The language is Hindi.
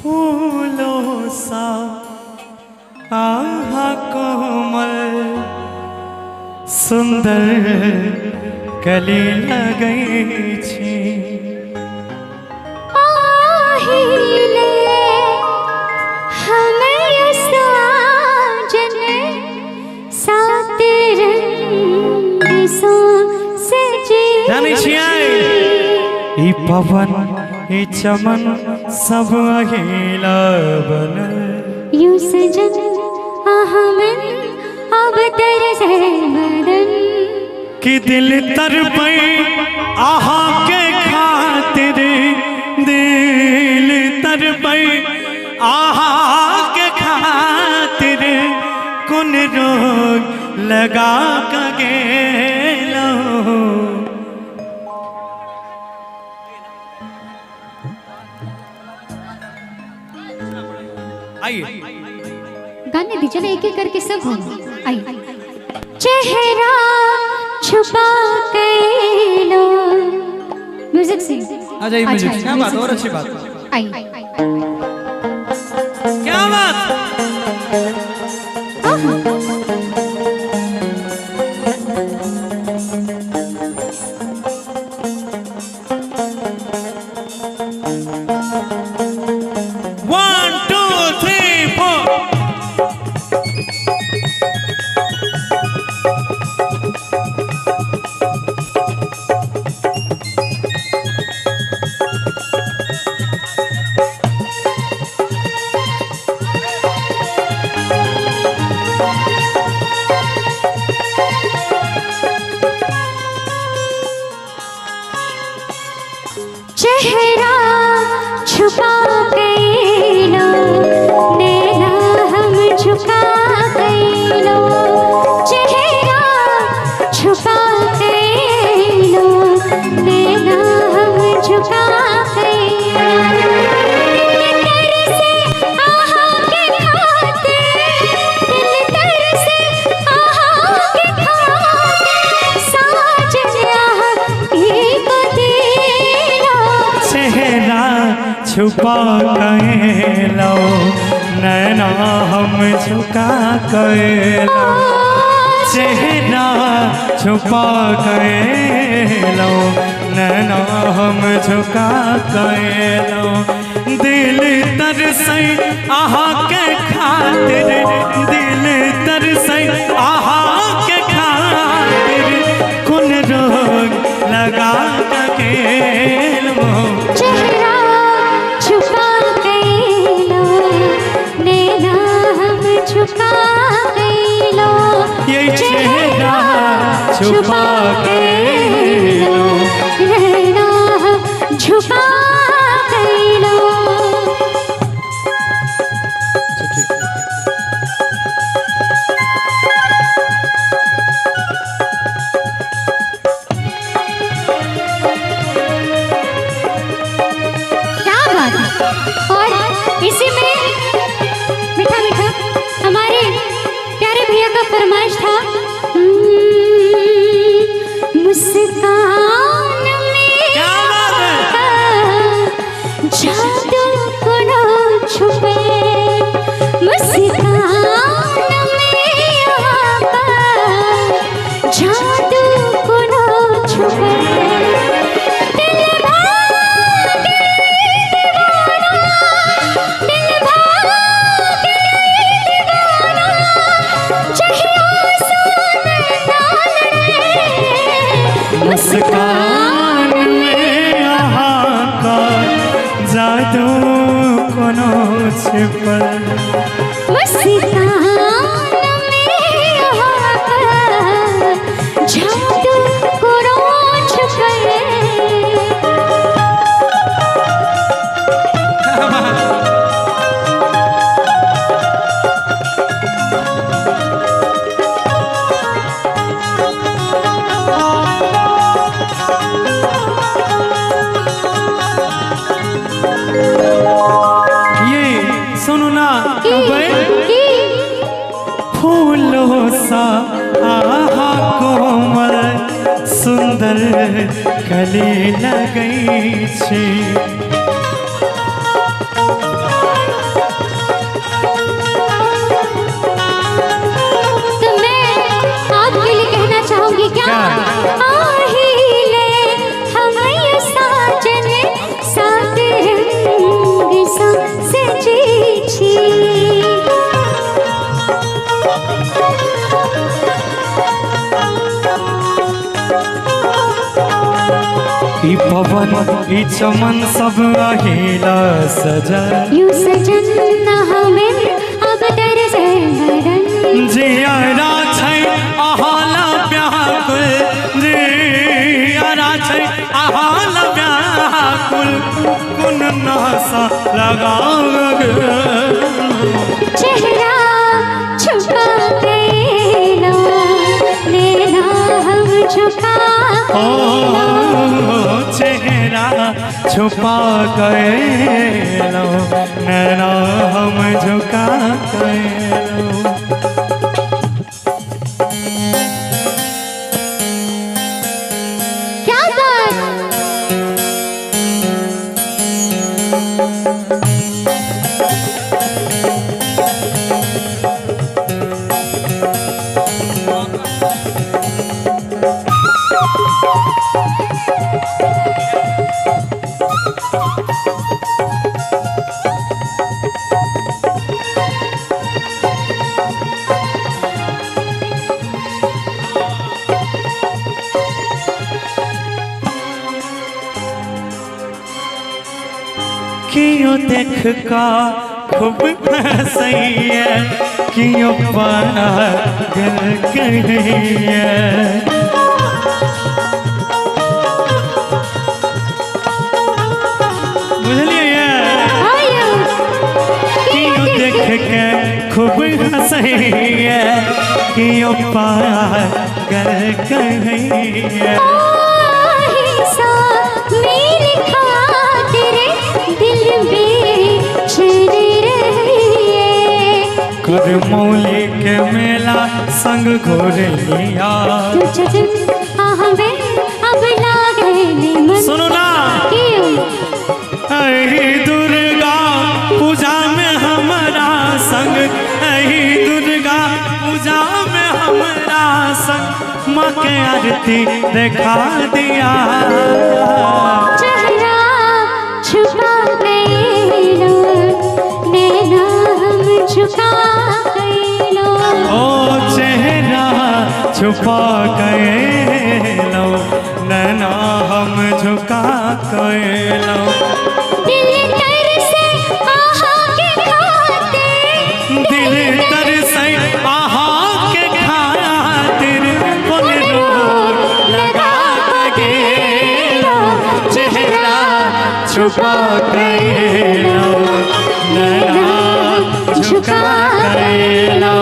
फूलों सा आहा कोमल सुंदर कली लगई छी आहिले हमें साजन सात रंग से जानी छियै ई पवन ई चमन सब अकेला बनल यूं सजन आहमन अब तरसे बदन कि दिल तरपे आहा के खातिर दिल तरपे आहा के खातिर कुन रोग लगा के गेलो आइए गाने दी चले एक एक करके सब हो आइए चेहरा छुपा के लो म्यूजिक से आ जाइए म्यूजिक क्या बात और अच्छी बात आइए क्या बात चेहरा छुपा के लो नैना हम झुका के लो चेहरा छुपा के लो नैना हम झुका के छुपा के लो नैना हम झुका के लो चेहरा छुपा के लो नैना हम झुका के लो दिल तरसे आहा के खातिर दिल तरसे आहा के खातिर कुन रोग लगा के लो ये चेहरा छुपा के लो नैना झुका के लो क्या बात है और इसी में मीठा मीठा हमारे प्यारे भैया का फरमाइश था मुस्कान में जादू कोनो छुपे मुस्कान में जादू कोनो छुपे मुस्कान में आहा का जादू कोनो छिपल मुस्कान में आहा का जादू कोनो छिपल फूलों सा आहा कोमल सुंदर कली लगई छी भवन ई चमन सब अहिला सजल यूं सजन न हमें अब डर से डरन जियारा छै अहाला व्याकुल जियारा छै अहाला व्याकुल कुन नसा लगा चेहरा छुपा गए लो नैना हम झुका चेहरा छुपा गए लो नैना हम झुका गए लो। क्या बात क्यों देख का खूब हंसैया क्यों पागल कहिए बुझलिए क्यों देख के खूब हंसैया क्यों पागल कहिए मेरी खातिर दिल बेचैन रहिए करमौली के मेला संग घोरलिया अब लागे मन सुनो ना अहि दुर्गा पूजा में हमारा संग अहि दुर्गा पूजा में हमारा संग माँ के आरती देखा दिया चेहरा छुपा गए लो नैना हम झुका गए लो ओ चेहरा छुपा गए लो नैना हम झुका गए लो दिल तर से आहा के खातिर दिल तर से आहा के खातिर पुन लगा के चेहरा छुपा गए लो नैना झुका गए लो।